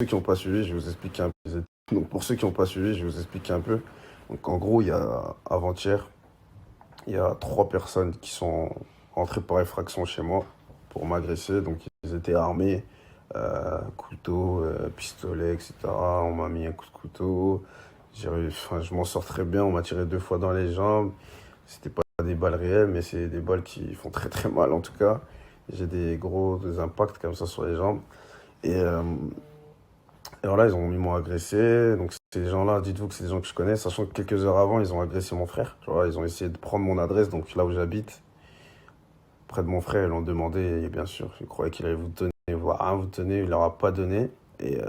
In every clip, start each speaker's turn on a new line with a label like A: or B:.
A: Ceux qui n'ont pas suivi, je vais vous expliquer un peu. Donc, pour ceux qui n'ont pas suivi, je vais vous expliquer un peu. Donc, en gros, il y a avant-hier, il y a trois personnes qui sont rentrées par effraction chez moi pour m'agresser. Donc, ils étaient armés, couteau, pistolet, etc. On m'a mis un coup de couteau. Enfin, je m'en sors très bien. On m'a tiré deux fois dans les jambes. C'était pas des balles réelles, mais c'est des balles qui font très très mal en tout cas. J'ai des gros impacts comme ça sur les jambes. Et, euh, et voilà, m'ont agressé. Donc ces gens-là, dites-vous que c'est des gens que je connais, sachant que quelques heures avant, ils ont agressé mon frère. Tu vois, ils ont essayé de prendre mon adresse, donc là où j'habite, près de mon frère, ils l'ont demandé, et bien sûr, je croyais qu'il allait vous donner, voilà, vous donner, il leur a pas donné. Il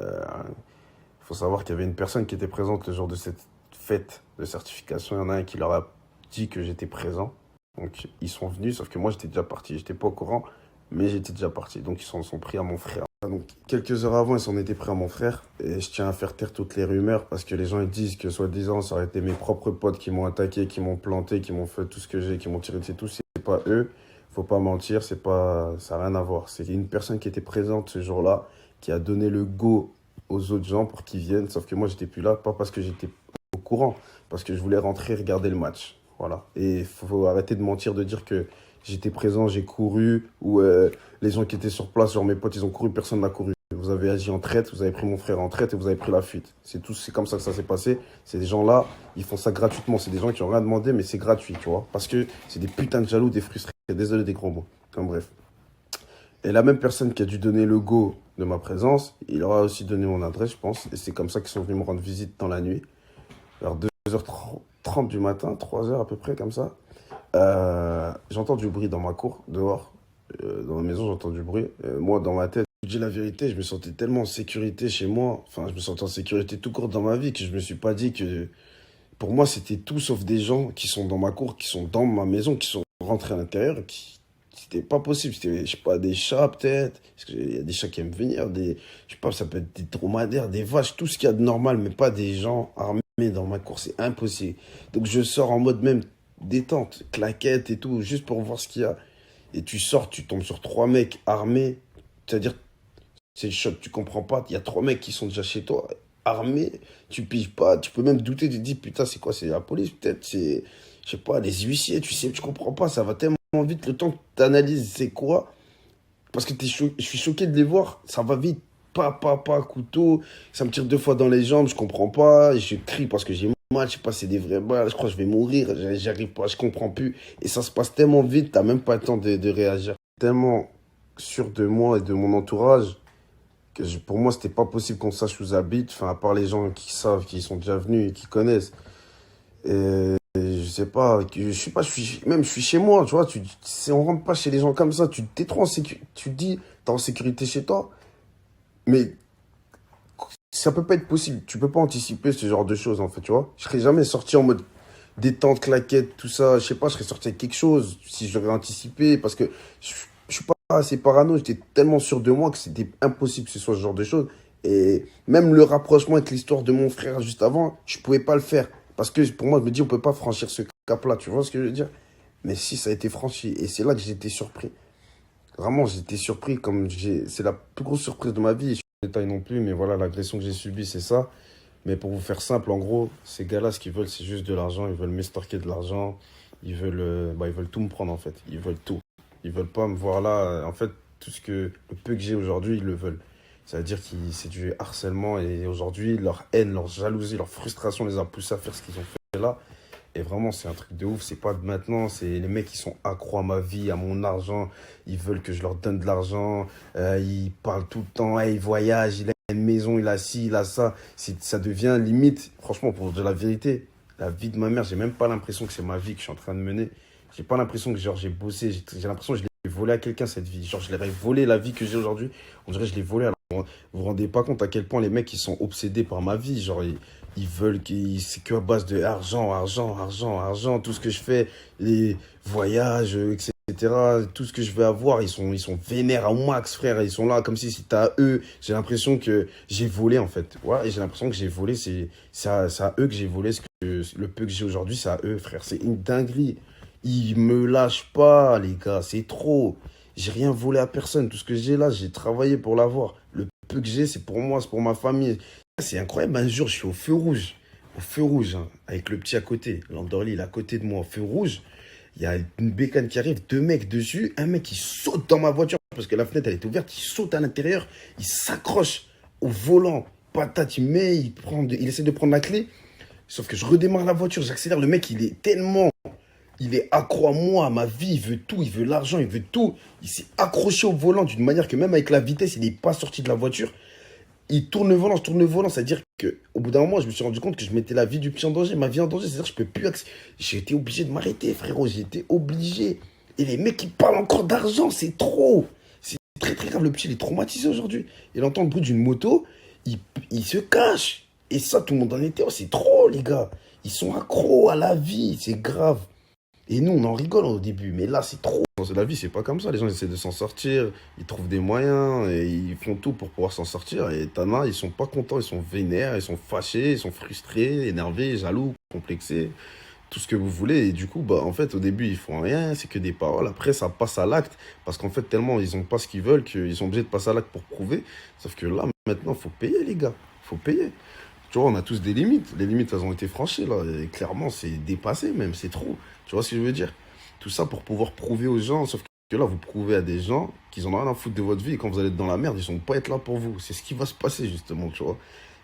A: faut savoir qu'il y avait une personne qui était présente le jour de cette fête de certification. Il y en a un qui leur a dit que j'étais présent. Donc ils sont venus, sauf que moi j'étais déjà parti. J'étais pas au courant, mais j'étais déjà parti. Donc ils s'en sont pris à mon frère. Donc quelques heures avant, ils s'en étaient pris à mon frère. Et je tiens à faire taire toutes les rumeurs parce que les gens ils disent que soi-disant ça aurait été mes propres potes qui m'ont attaqué, qui m'ont planté, qui m'ont fait tout ce que j'ai, qui m'ont tiré dessus, tout. C'est pas eux. Faut pas mentir, c'est pas, ça n'a rien à voir. C'est une personne qui était présente ce jour-là, qui a donné le go aux autres gens pour qu'ils viennent. Sauf que moi j'étais plus là, pas parce que j'étais au courant, parce que je voulais rentrer regarder le match. Voilà. Et il faut arrêter de mentir, de dire que j'étais présent, j'ai couru, ou les gens qui étaient sur place, genre mes potes, ils ont couru, personne n'a couru. Vous avez agi en traite, vous avez pris mon frère en traite et vous avez pris la fuite. C'est tout, c'est comme ça que ça s'est passé. C'est des gens-là, ils font ça gratuitement. C'est des gens qui ont rien demandé, mais c'est gratuit, tu vois. Parce que c'est des putains de jaloux, des frustrés. Désolé des gros mots. Enfin, bref. Et la même personne qui a dû donner le go de ma présence, il aura aussi donné mon adresse, je pense. Et c'est comme ça qu'ils sont venus me rendre visite dans la nuit, vers 2h30 du matin, 3h à peu près, comme ça. J'entends du bruit dans ma cour, dehors. Dans la maison, j'entends du bruit. Moi, dans ma tête, je dis la vérité, je me sentais tellement en sécurité chez moi. Enfin, je me sentais en sécurité tout court dans ma vie que je me suis pas dit que... Pour moi, c'était tout sauf des gens qui sont dans ma cour, qui sont dans ma maison, qui sont rentrés à l'intérieur, qui... C'était pas possible. C'était, je sais pas, des chats peut-être. Parce qu'il y a des chats qui aiment venir, des... Je sais pas, ça peut être des dromadaires, des vaches, tout ce qu'il y a de normal, mais pas des gens armés dans ma cour. C'est impossible. Donc je sors en mode même détente, claquette et tout, juste pour voir ce qu'il y a. Et tu sors, tu tombes sur trois mecs armés. C'est-à-dire, c'est le choc, tu comprends pas. Il y a trois mecs qui sont déjà chez toi, armés. Tu piges pas. Tu peux même douter. Tu te dis, putain, c'est quoi? C'est la police, peut-être. C'est, je sais pas, les huissiers. Tu sais, tu comprends pas. Ça va tellement vite. Le temps que tu analyses, c'est quoi? Parce que je suis choqué de les voir. Ça va vite. Pas, couteau. Ça me tire deux fois dans les jambes. Je comprends pas. Je crie parce que j'ai mal. Je sais pas, c'est des vraies balles. Je crois que je vais mourir. J'arrive pas. Je comprends plus. Et ça se passe tellement vite. T'as même pas le temps de réagir. Tellement sûr de moi et de mon entourage que pour moi, c'était pas possible qu'on sache où j'habite. Enfin, à part les gens qui savent, qui sont déjà venus et qui connaissent. Et je sais pas, je sais pas, même je suis chez moi, tu vois. Si on rentre pas chez les gens comme ça, tu t'es trop en sécurité. Tu te dis, t'es en sécurité chez toi. Mais ça peut pas être possible. Tu peux pas anticiper ce genre de choses, en fait, tu vois. Je serais jamais sorti en mode détente, claquette, tout ça. Je sais pas, je serais sorti avec quelque chose si j'aurais anticipé. Parce que je suis pas assez parano. J'étais tellement sûr de moi que c'était impossible que ce soit ce genre de choses. Et même le rapprochement avec l'histoire de mon frère juste avant, je pouvais pas le faire. Parce que pour moi, je me dis, on peut pas franchir ce cap-là. Tu vois ce que je veux dire? Mais si, ça a été franchi. Et c'est là que j'étais surpris. Vraiment, j'étais surpris. C'est la plus grosse surprise de ma vie. Je ne détaille non plus, mais voilà, l'agression que j'ai subie, c'est ça. Mais pour vous faire simple, en gros, ces gars-là, ce qu'ils veulent, c'est juste de l'argent. Ils veulent m'estorquer de l'argent. Ils veulent tout me prendre, en fait. Ils veulent tout. Ils veulent pas me voir là. En fait, le peu que j'ai aujourd'hui, ils le veulent. C'est-à-dire que c'est du harcèlement. Et aujourd'hui, leur haine, leur jalousie, leur frustration les a poussés à faire ce qu'ils ont fait là. Et vraiment, c'est un truc de ouf. C'est pas de maintenant. C'est les mecs qui sont accros à ma vie, à mon argent. Ils veulent que je leur donne de l'argent. Ils parlent tout le temps. Hey, il voyage, il a une maison, il a ci, il a ça. Ça devient limite, franchement, pour dire la vérité, la vie de ma mère, j'ai même pas l'impression que c'est ma vie que je suis en train de mener. J'ai pas l'impression que genre, j'ai bossé. J'ai l'impression que je l'ai volé à quelqu'un cette vie. Genre, je l'aurais volé la vie que j'ai aujourd'hui. On dirait que je l'ai volé. Alors, vous vous rendez pas compte à quel point les mecs ils sont obsédés par ma vie. Genre, ils veulent c'est que à base de argent, tout ce que je fais, les voyages, etc. Tout ce que je vais avoir, ils sont vénères au max, frère. Ils sont là comme si c'était à eux. J'ai l'impression que j'ai volé, en fait. Ouais, et j'ai l'impression que j'ai volé, c'est à eux que j'ai volé. Le peu que j'ai aujourd'hui, c'est à eux, frère. C'est une dinguerie. Ils me lâchent pas, les gars, c'est trop. J'ai rien volé à personne. Tout ce que j'ai là, j'ai travaillé pour l'avoir. Le peu que j'ai, c'est pour moi, c'est pour ma famille. C'est incroyable, un jour, je suis au feu rouge, hein, avec le petit à côté. L'Andorly, il est à côté de moi, au feu rouge. Il y a une bécane qui arrive, deux mecs dessus, un mec qui saute dans ma voiture, parce que la fenêtre, elle est ouverte, il saute à l'intérieur, il s'accroche au volant, patate, il essaie de prendre la clé, sauf que je redémarre la voiture, j'accélère, le mec, il est accro à moi, à ma vie, il veut tout, il veut l'argent, il veut tout. Il s'est accroché au volant d'une manière que même avec la vitesse, il n'est pas sorti de la voiture. Il tourne le volant, je tourne le volant, c'est-à-dire qu'au bout d'un moment, je me suis rendu compte que je mettais la vie du petit en danger, ma vie en danger, c'est-à-dire que je peux plus j'ai été obligé de m'arrêter, frérot, j'ai été obligé. Et les mecs, ils parlent encore d'argent, c'est trop. C'est très très grave, le petit, il est traumatisé aujourd'hui. Il entend le bruit d'une moto, il se cache. Et ça, tout le monde en était, oh, c'est trop, les gars. Ils sont accros à la vie, c'est grave. Et nous, on en rigole au début, mais là, c'est trop. La vie, c'est pas comme ça. Les gens essaient de s'en sortir, ils trouvent des moyens et ils font tout pour pouvoir s'en sortir. Et t'en as, ils sont pas contents, ils sont vénères, ils sont fâchés, ils sont frustrés, énervés, jaloux, complexés, tout ce que vous voulez. Et du coup, bah, en fait, au début, ils font rien, c'est que des paroles. Après, ça passe à l'acte parce qu'en fait, tellement ils ont pas ce qu'ils veulent qu'ils sont obligés de passer à l'acte pour prouver. Sauf que là, maintenant, faut payer, les gars. Faut payer. Tu vois, on a tous des limites. Les limites, elles ont été franchies, là. Et clairement, c'est dépassé, même. C'est trop. Tu vois ce que je veux dire? Tout ça pour pouvoir prouver aux gens. Sauf que là, vous prouvez à des gens qu'ils en ont rien à foutre de votre vie. Et quand vous allez être dans la merde, ils ne vont pas être là pour vous. C'est ce qui va se passer, justement, tu vois.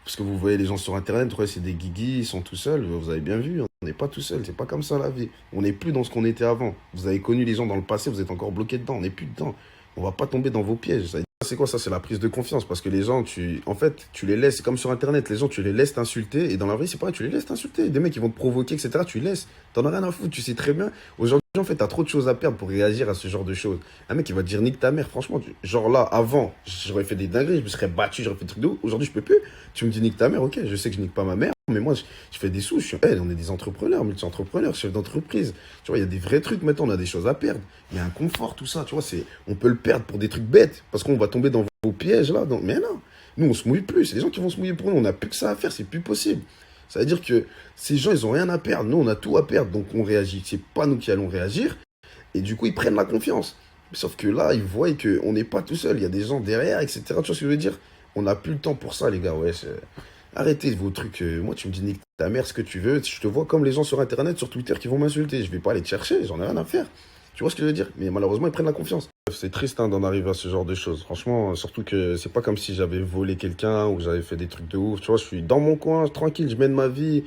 A: Parce que vous voyez les gens sur Internet, ouais, c'est des guigui, ils sont tout seuls. Vous avez bien vu, on n'est pas tout seul. C'est pas comme ça, la vie. On n'est plus dans ce qu'on était avant. Vous avez connu les gens dans le passé, vous êtes encore bloqué dedans. On n'est plus dedans. On va pas tomber dans vos pièges. C'est quoi ça? C'est la prise de confiance. Parce que les gens, en fait, tu les laisses. C'est comme sur Internet. Les gens, tu les laisses t'insulter. Et dans la vie, c'est pareil, tu les laisses t'insulter. Des mecs qui vont te provoquer, etc. Tu les laisses. T'en as rien à foutre. Tu sais très bien. Aujourd'hui, en fait, t'as trop de choses à perdre pour réagir à ce genre de choses. Un mec, il va te dire nique ta mère. Franchement, genre là, avant, j'aurais fait des dingueries. Je me serais battu, j'aurais fait des trucs de ouf. Aujourd'hui, je peux plus. Tu me dis nique ta mère. Ok, je sais que je nique pas ma mère. Mais moi, je fais des sous. On est des entrepreneurs, multi-entrepreneurs, chefs d'entreprise. Tu vois, il y a des vrais trucs maintenant. On a des choses à perdre. Il y a un confort, tout ça. Tu vois, on peut le perdre pour des trucs bêtes. Parce qu'on va tomber dans vos pièges là. Donc, mais non, nous, on se mouille plus. C'est les gens qui vont se mouiller pour nous. On n'a plus que ça à faire. C'est plus possible. Ça veut dire que ces gens, ils ont rien à perdre. Nous, on a tout à perdre. Donc, on réagit. C'est pas nous qui allons réagir. Et du coup, ils prennent la confiance. Sauf que là, ils voient qu'on n'est pas tout seul. Il y a des gens derrière, etc. Tu vois ce que je veux dire? On n'a plus le temps pour ça, les gars. Ouais, arrêtez vos trucs. Moi, tu me dis nique ta mère, ce que tu veux. Je te vois comme les gens sur Internet, sur Twitter qui vont m'insulter. Je vais pas aller te chercher. J'en ai rien à faire. Tu vois ce que je veux dire? Mais malheureusement, ils prennent la confiance. C'est triste hein, d'en arriver à ce genre de choses. Franchement, surtout que c'est pas comme si j'avais volé quelqu'un ou j'avais fait des trucs de ouf. Tu vois, je suis dans mon coin, tranquille, je mène ma vie.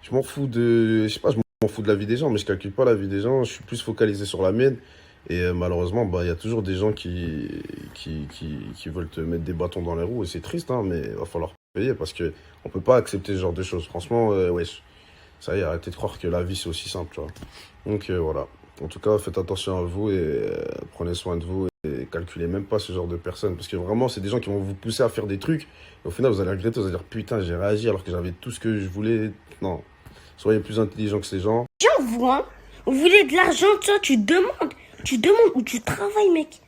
A: Je m'en fous de... Je sais pas, je m'en fous de la vie des gens, mais je calcule pas la vie des gens. Je suis plus focalisé sur la mienne. Et malheureusement, bah, il y a toujours des gens qui veulent te mettre des bâtons dans les roues. Et c'est triste, hein, mais il va falloir payer parce que on peut pas accepter ce genre de choses. Franchement, wesh. Ça y est, arrêtez de croire que la vie, c'est aussi simple, tu vois. Donc, voilà. En tout cas, faites attention à vous et prenez soin de vous et calculez même pas ce genre de personnes. Parce que vraiment, c'est des gens qui vont vous pousser à faire des trucs. Et au final, vous allez regretter, vous allez dire putain, j'ai réagi alors que j'avais tout ce que je voulais. Non. Soyez plus intelligent que ces gens.
B: Tiens, vous, hein, vous voulez de l'argent, toi, tu demandes où tu travailles, mec.